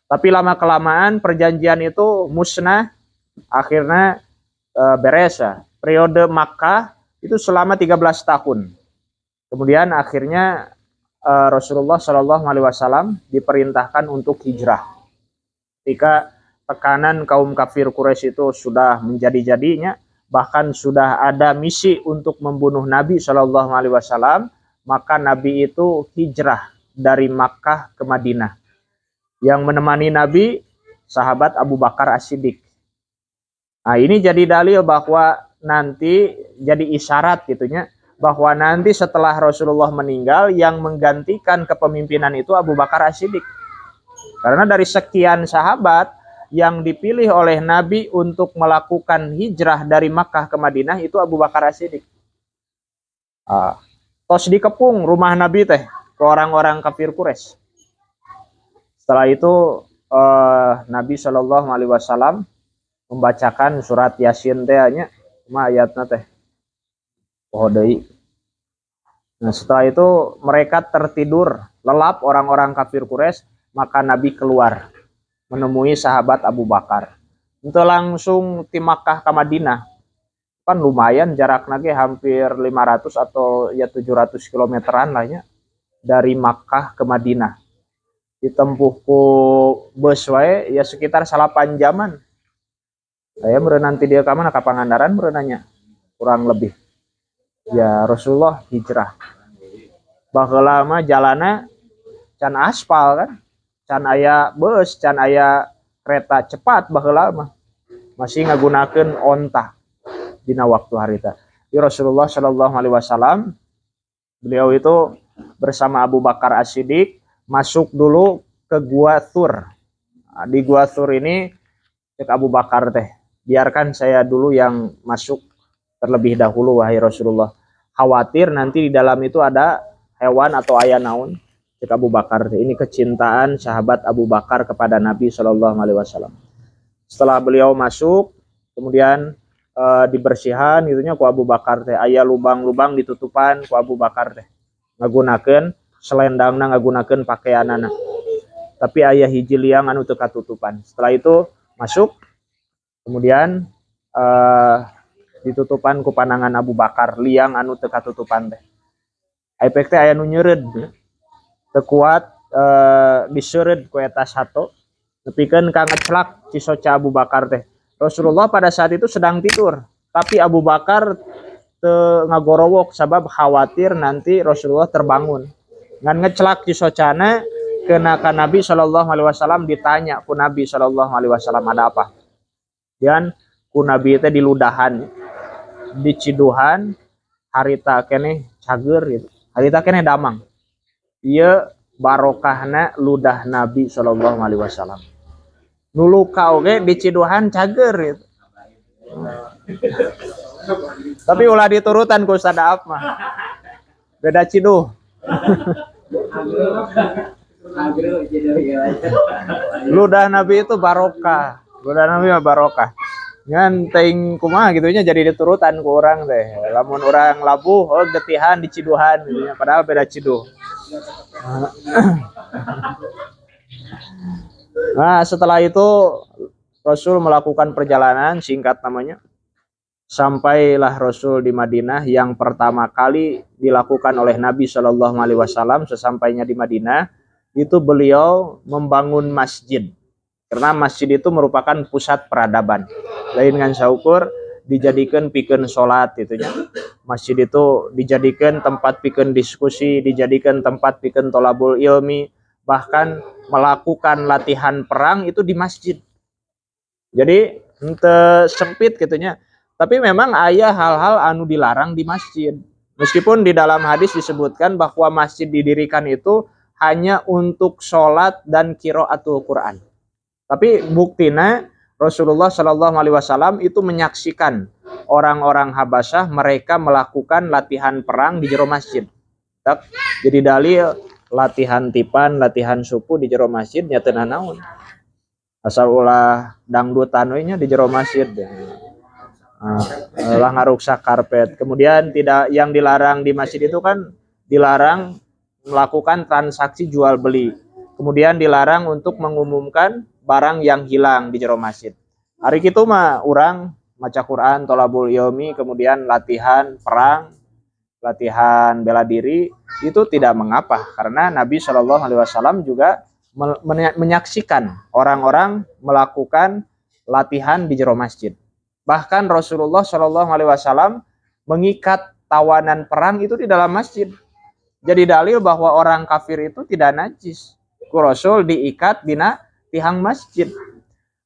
Tapi lama kelamaan perjanjian itu musnah, akhirnya beres ya. Periode Makkah itu selama 13 tahun. Kemudian akhirnya Rasulullah Shallallahu alaihi wasallam diperintahkan untuk hijrah. Ketika tekanan kaum kafir Quraisy itu sudah menjadi-jadinya, bahkan sudah ada misi untuk membunuh Nabi Shallallahu alaihi wasallam, maka Nabi itu hijrah dari Makkah ke Madinah. Yang menemani Nabi sahabat Abu Bakar As-Siddiq. Nah, ini jadi dalil bahwa nanti jadi isyarat gitunya bahwa nanti setelah Rasulullah meninggal yang menggantikan kepemimpinan itu Abu Bakar As-Siddiq. Karena dari sekian sahabat yang dipilih oleh Nabi untuk melakukan hijrah dari Makkah ke Madinah itu Abu Bakar As-Siddiq. Tos dikepung rumah Nabi teh ke orang-orang kafir Quraisy. Setelah itu Nabi Shallallahu Alaihi Wasallam membacakan surat Yasin teh nya ayatna teh pohodei. Nah, setelah itu mereka tertidur lelap orang-orang kafir Quraisy, maka Nabi keluar menemui sahabat Abu Bakar. Itu langsung di Makkah ke Madinah. Kan lumayan jarak lagi hampir 500 atau ya 700 kilometeran lah ya dari Makkah ke Madinah. Ditempuh ku bus wae ya sekitar 8 jaman. Saya nanti dia ke mana ke Pangandaran berenanya kurang lebih. Ya Rasulullah hijrah. Baheula mah jalana can aspal kan. Can aya bus, can aya kereta cepat baheula mah. Masih ngagunakeun onta dina waktu harita. Di Rasulullah Shallallahu Alaihi Wasallam beliau itu bersama Abu Bakar As-Siddiq masuk dulu ke Gua Thur. Nah, di Gua Thur ini cek Abu Bakar teh, biarkan saya dulu yang masuk terlebih dahulu wahai Rasulullah. Khawatir nanti di dalam itu ada hewan atau aya naun. Cek Abu Bakar teh, ini kecintaan sahabat Abu Bakar kepada Nabi Shallallahu Alaihi Wasallam. Setelah beliau masuk, kemudian dibersihan gitunya ku Abu Bakar teh, aya lubang-lubang ditutupan ku Abu Bakar teh. Ngagunakeun selendangna, ngagunakeun pakaianana. Tapi aya hiji liang anu teu katutupan. Setelah itu masuk, kemudian ditutupan ku panangan Abu Bakar liang anu teu katutupan teh. Efek teh aya nu nyeureud. Teu kuat diseureud ku eta sato. Nepikeun ka ngeclak cisoca Abu Bakar teh. Rasulullah pada saat itu sedang tidur, tapi Abu Bakar ngagorowok sabab khawatir nanti Rasulullah terbangun. Ngan ngecelak di socana kena ka Nabi Shallallahu Alaihi Wasallam, ditanya ku Nabi Shallallahu Alaihi Wasallam ada apa? Dan ku Nabi itu diludahan, diciduhan, harita kene cager gitu, harita kene damang. Ieu barokahna ludah Nabi Shallallahu Alaihi Wasallam. Nuluka oge diciduhan cager gitu. Tapi ulah diturutan ku Ustaz Daaf mah. Beda ciduh. Ludah Nabi itu barokah. Ludah Nabi mah barokah. Ngan teuing kumaha gitunya jadi diturutan ku urang teh. Lamun urang labuh oh getihan diciduhan gitu nya, padahal beda ciduh. Nah, setelah itu Rasul melakukan perjalanan singkat namanya. Sampailah Rasul di Madinah yang pertama kali dilakukan oleh Nabi Shallallahu Alaihi Wasallam. Sesampainya di Madinah, itu beliau membangun masjid. Karena masjid itu merupakan pusat peradaban. Lain dengan saukur dijadikan pikeun sholat itunya. Masjid itu dijadikan tempat pikeun diskusi, dijadikan tempat pikeun tolabul ilmi, bahkan melakukan latihan perang itu di masjid. Jadi ente sempit gitunya. Tapi memang aya hal-hal anu dilarang di masjid. Meskipun di dalam hadis disebutkan bahwa masjid didirikan itu hanya untuk sholat dan qiraatul Quran. Tapi buktinya Rasulullah Shallallahu Alaihi Wasallam itu menyaksikan orang-orang Habasyah mereka melakukan latihan perang di jero masjid. Jadi dalil latihan tipan, latihan suku di jero masjid nya teu naon. Asal ulah dangdutan we nya di jero masjid. Lah ngaruksak karpet. Kemudian tidak, yang dilarang di masjid itu kan dilarang melakukan transaksi jual beli. Kemudian dilarang untuk mengumumkan barang yang hilang di jero masjid. Hari itu mah urang maca Quran, tolabul ilmi, kemudian latihan perang, latihan bela diri itu tidak mengapa karena Nabi Shallallahu Alaihi Wasallam juga menyaksikan orang-orang melakukan latihan di jero masjid. Bahkan Rasulullah Shallallahu Alaihi Wasallam mengikat tawanan perang itu di dalam masjid. jadi dalil bahwa orang kafir itu tidak najis. Ku Rasul diikat dina tihang masjid.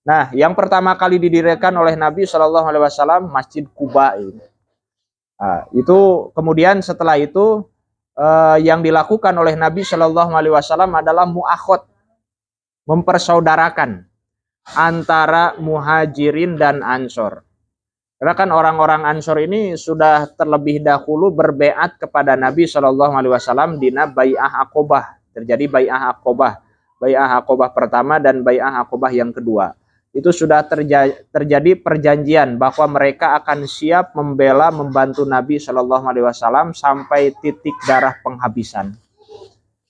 Nah, yang pertama kali didirikan oleh Nabi Shallallahu Alaihi Wasallam Masjid Kuba ini. Nah, itu kemudian setelah itu yang dilakukan oleh Nabi Shallallahu Alaihi Wasallam adalah muakhot, mempersaudarakan antara muhajirin dan ansor. Karena kan orang-orang ansor ini sudah terlebih dahulu berbeat kepada Nabi Shallallahu Alaihi Wasallam dina bai'ah Aqobah. Terjadi bai'ah Aqobah, bai'ah Aqobah pertama dan bai'ah Aqobah yang kedua. Itu sudah terjadi perjanjian bahwa mereka akan siap membela, membantu Nabi Shallallahu Alaihi Wasallam sampai titik darah penghabisan.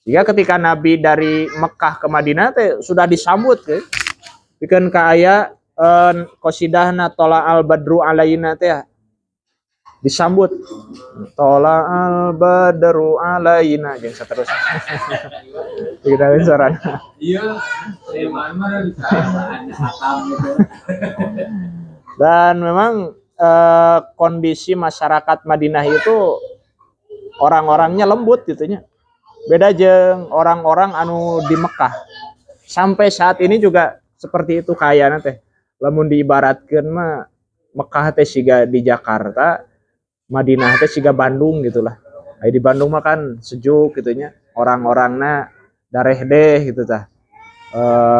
Jika ketika Nabi dari Mekah ke Madinah sudah disambut, bikin kaya qosidahna tola al badru alaina teh disambut tola al badru alaina jeung saterusna. Kita saran. Iya, dan memang kondisi masyarakat Madinah itu orang-orangnya lembut gitunya. Beda jeung orang-orang anu di Mekah. Sampai saat ini juga seperti itu kayana teh. Lamun diibaratkeun mah Mekah teh siga di Jakarta, Madinah teh siga Bandung gitulah. Di Bandung mah kan sejuk gitunya. Orang-orangna dareh deh gitu tah.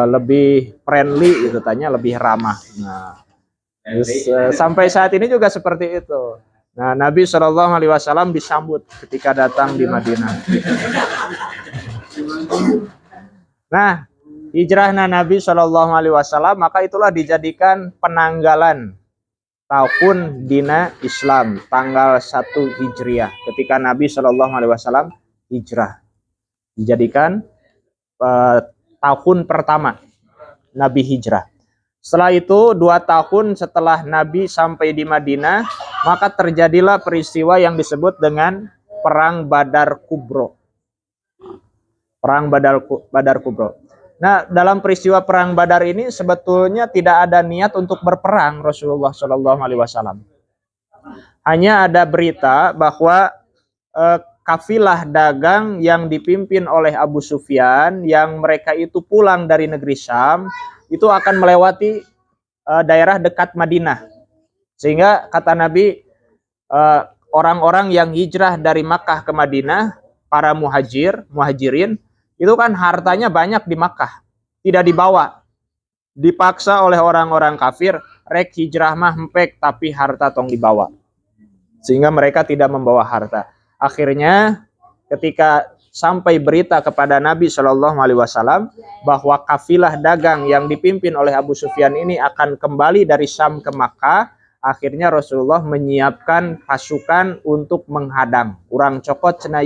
Lebih friendly gitu tanya, lebih ramah. Nah, sampai saat ini juga seperti itu. Nah, Nabi Shallallahu Alaihi Wasallam disambut ketika datang di Madinah. Nah, hijrahna Nabi Shallallahu Alaihi Wasallam maka itulah dijadikan penanggalan tahun dina Islam tanggal 1 Hijriah ketika Nabi Shallallahu Alaihi Wasallam hijrah, dijadikan tahun pertama Nabi hijrah. Setelah itu 2 tahun setelah Nabi sampai di Madinah, maka terjadilah peristiwa yang disebut dengan Perang Badar Kubro. Perang Badar Kubro. Nah, dalam peristiwa Perang Badar ini sebetulnya tidak ada niat untuk berperang Rasulullah Shallallahu Alaihi Wasallam. Hanya ada berita bahwa kafilah dagang yang dipimpin oleh Abu Sufyan yang mereka itu pulang dari negeri Syam itu akan melewati daerah dekat Madinah. Sehingga kata Nabi, orang-orang yang hijrah dari Makkah ke Madinah, para muhajirin, itu kan hartanya banyak di Makkah, tidak dibawa. Dipaksa oleh orang-orang kafir, rek hijrah mah empek tapi harta tong dibawa. Sehingga mereka tidak membawa harta. Akhirnya ketika sampai berita kepada Nabi Shallallahu Alaihi Wasallam bahwa kafilah dagang yang dipimpin oleh Abu Sufyan ini akan kembali dari Syam ke Makkah, akhirnya Rasulullah menyiapkan pasukan untuk menghadang. Urang cokot cenah.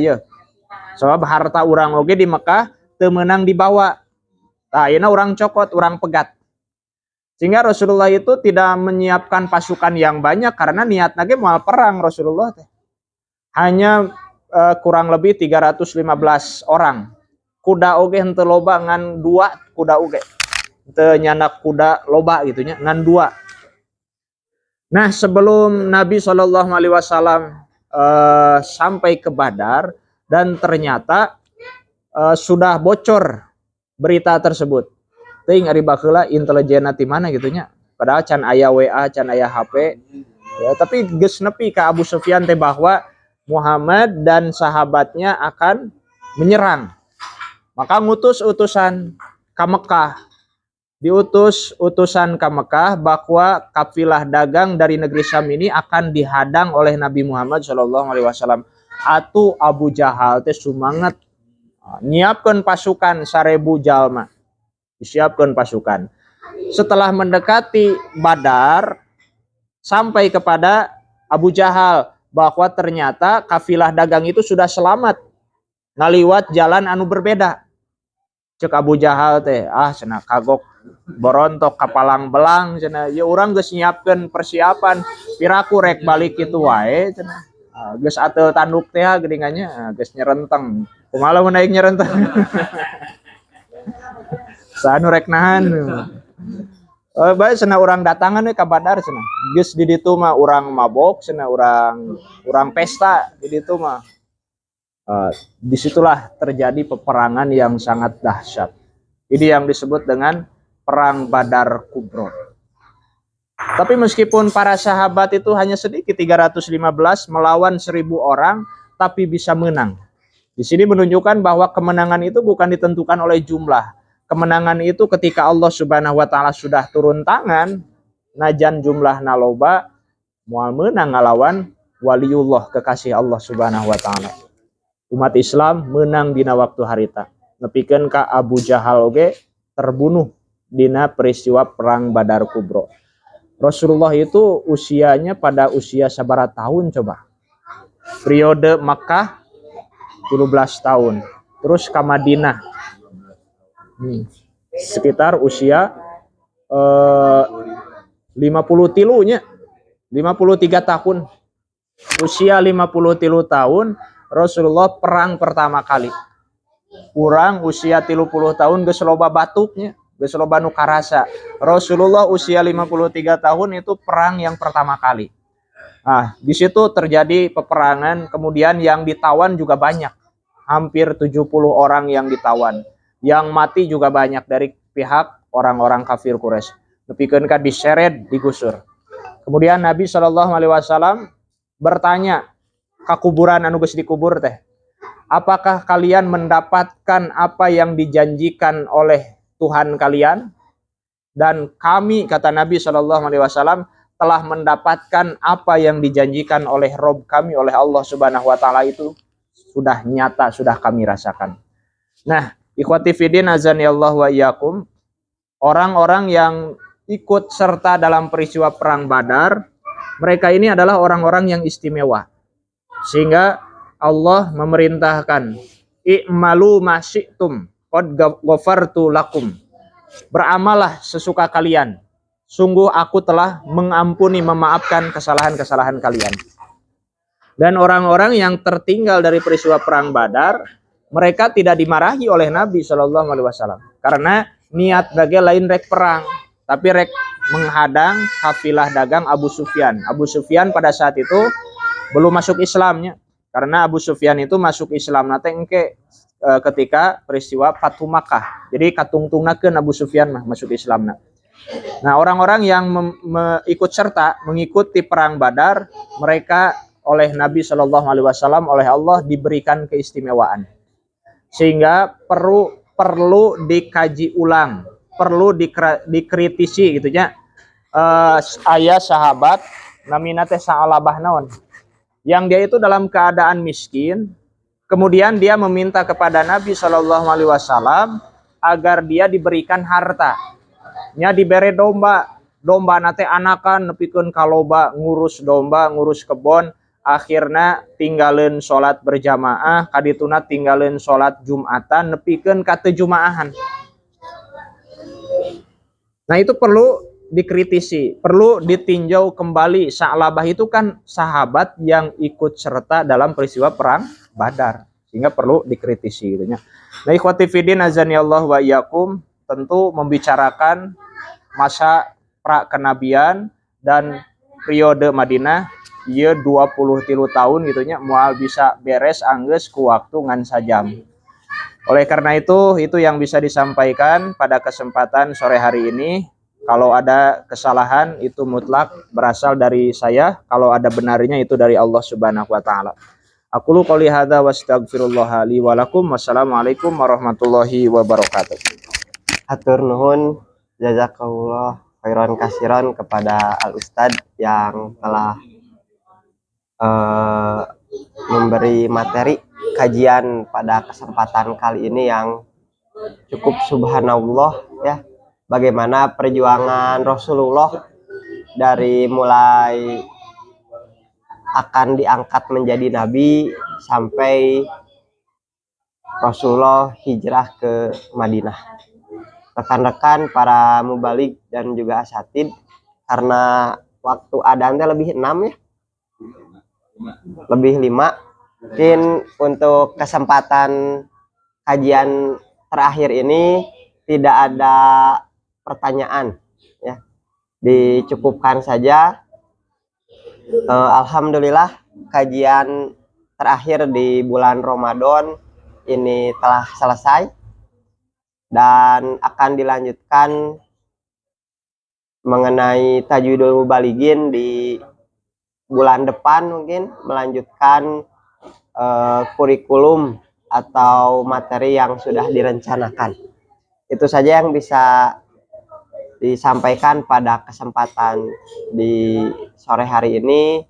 Sebab harta urang oge di Mekah teu meunang dibawa. Nah, ayeuna urang cokot, urang pegat. Sehingga Rasulullah itu tidak menyiapkan pasukan yang banyak karena niatna ge moal perang Rasulullah teh. Hanya kurang lebih 315 orang. Kuda oge henteu loba ngan 2 kuda oge. Henteu nyanak kuda loba gitu nya, ngan 2. Nah, sebelum Nabi Shallallahu Alaihi Wasallam sampai ke Badar dan ternyata sudah bocor berita tersebut. Ting ari baheula intelijen ti mana gitu nya. Padahal can aya WA, can aya HP. Ya, tapi geus nepi ka Abu Sufyan teh bahwa Muhammad dan sahabatnya akan menyerang. Maka ngutus utusan ke Mekah. Diutus utusan ke Mekah bahwa kafilah dagang dari negeri Syam ini akan dihadang oleh Nabi Muhammad SAW. Atu Abu Jahal teh sumanget nyiapkeun pasukan 1000 jalma. Disiapkan pasukan. Setelah mendekati Badar sampai kepada Abu Jahal bahwa ternyata kafilah dagang itu sudah selamat ngaliwat jalan anu berbeda. Cek Abu Jahal teh, cenah kagok borontok kapalang belang cenah. Ya urang geus nyiapkeun persiapan, piraku rek balik kitu wae cenah. Geus ateu tanduk teh geuningannya, geus nyerenteng. Kumaha mun aing nyerenteng. Sanu rek nahan. Bae cenah urang datangan we ka Badar cenah. Geus di ditu mah urang mabok cenah, urang pesta di ditu mah. Disitulah terjadi peperangan yang sangat dahsyat. Ini yang disebut dengan Perang Badar Kubro. Tapi meskipun para sahabat itu hanya sedikit, 315 melawan 1000 orang, tapi bisa menang. Di sini menunjukkan bahwa kemenangan itu bukan ditentukan oleh jumlah. Kemenangan itu ketika Allah Subhanahu wa taala sudah turun tangan, najan jumlah naloba moal menang ngalawan waliullah, kekasih Allah Subhanahu wa taala. Umat Islam menang dina waktu harita. Nepikeun ka Abu Jahal oge terbunuh dina peristiwa perang Badar Kubro. Rasulullah itu usianya pada usia sabaraha tahun coba. Periode Makkah 17 tahun. Terus ke Madinah. Sekitar usia 53 tahun. Usia 53 tahun Rasulullah perang pertama kali. Kurang usia 30 tahun geus loba batuknya, geus loba nu karasa. Rasulullah usia 53 tahun itu perang yang pertama kali. Nah, di situ terjadi peperangan, kemudian yang ditawan juga banyak. Hampir 70 orang yang ditawan. Yang mati juga banyak dari pihak orang-orang kafir Quraisy. Nepikeun ka diseret, digusur. Kemudian Nabi SAW bertanya ka kuburan anu geus dikubur teh, apakah kalian mendapatkan apa yang dijanjikan oleh Tuhan kalian? Dan kami, kata Nabi SAW, telah mendapatkan apa yang dijanjikan oleh Rob kami, oleh Allah Subhanahu wa taala itu sudah nyata, sudah kami rasakan. Nah, ikhwati fiddin azani Allah wa iyyakum, orang-orang yang ikut serta dalam peristiwa perang Badar, mereka ini adalah orang-orang yang istimewa. Sehingga Allah memerintahkan, i'malu ma syi'tum qad ghafartu lakum. Beramallah sesuka kalian. Sungguh aku telah mengampuni, memaafkan kesalahan-kesalahan kalian. Dan orang-orang yang tertinggal dari peristiwa perang Badar, mereka tidak dimarahi oleh Nabi SAW. Karena niat bagi lain rek perang, tapi rek menghadang kafilah dagang Abu Sufyan. Abu Sufyan pada saat itu belum masuk Islamnya. Karena Abu Sufyan itu masuk Islam nate engke ketika peristiwa Fathu Makkah. Jadi katungtungnakeun Abu Sufyan mah masuk Islamna. Nah, orang-orang yang ikut serta mengikuti perang Badar, mereka oleh Nabi SAW, oleh Allah diberikan keistimewaan. Sehingga perlu dikaji ulang, perlu dikritisi gitu ya. Ayah sahabat namina teh Sa'alabah naon, yang dia itu dalam keadaan miskin, kemudian dia meminta kepada Nabi SAW agar dia diberikan harta. Nya dibere domba nate anakan nepikeun kaloba, ngurus domba, ngurus kebon, akhirna tinggalin sholat berjamaah, kadituna tinggalin sholat Jumatan, nepikeun ka teu jumaahan. Nah, itu perlu dikritisi, perlu ditinjau kembali. Sa'labah itu kan sahabat yang ikut serta dalam peristiwa perang Badar, sehingga perlu dikritisi gitu ya. Nah, ikhwati fiddin azani Allah wa iyyakum, tentu membicarakan masa pra kenabian dan periode Madinah ieu 23 tahun gitu nya, moal bisa beres anggeus ku waktu ngan sajam. Oleh karena itu yang bisa disampaikan pada kesempatan sore hari ini. Kalau ada kesalahan itu mutlak berasal dari saya, kalau ada benarnya itu dari Allah Subhanahu wa taala. Aqulu qouli hadza wa astaghfirullah li wa lakum. Wassalamualaikum warahmatullahi wabarakatuh. Hatur nuhun, jazakallah khairan kasiran kepada Al Ustad yang telah memberi materi kajian pada kesempatan kali ini yang cukup subhanallah ya, bagaimana perjuangan Rasulullah dari mulai akan diangkat menjadi nabi sampai Rasulullah hijrah ke Madinah. Rekan-rekan para mubalik dan juga asatid, karena waktu adzan lebih 6 ya, lebih 5, mungkin untuk kesempatan kajian terakhir ini tidak ada pertanyaan ya, dicukupkan saja. Alhamdulillah kajian terakhir di bulan Ramadan ini telah selesai dan akan dilanjutkan mengenai Tajwidul Mubalighin di bulan depan, mungkin melanjutkan kurikulum atau materi yang sudah direncanakan. Itu saja yang bisa disampaikan pada kesempatan di sore hari ini.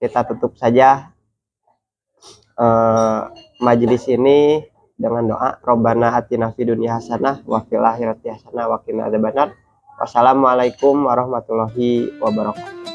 Kita tutup saja majelis ini dengan doa, Robbana atina fid dunya hasanah wa fil akhirati hasanah wa qina adzabannar. Wassalamualaikum warahmatullahi wabarakatuh.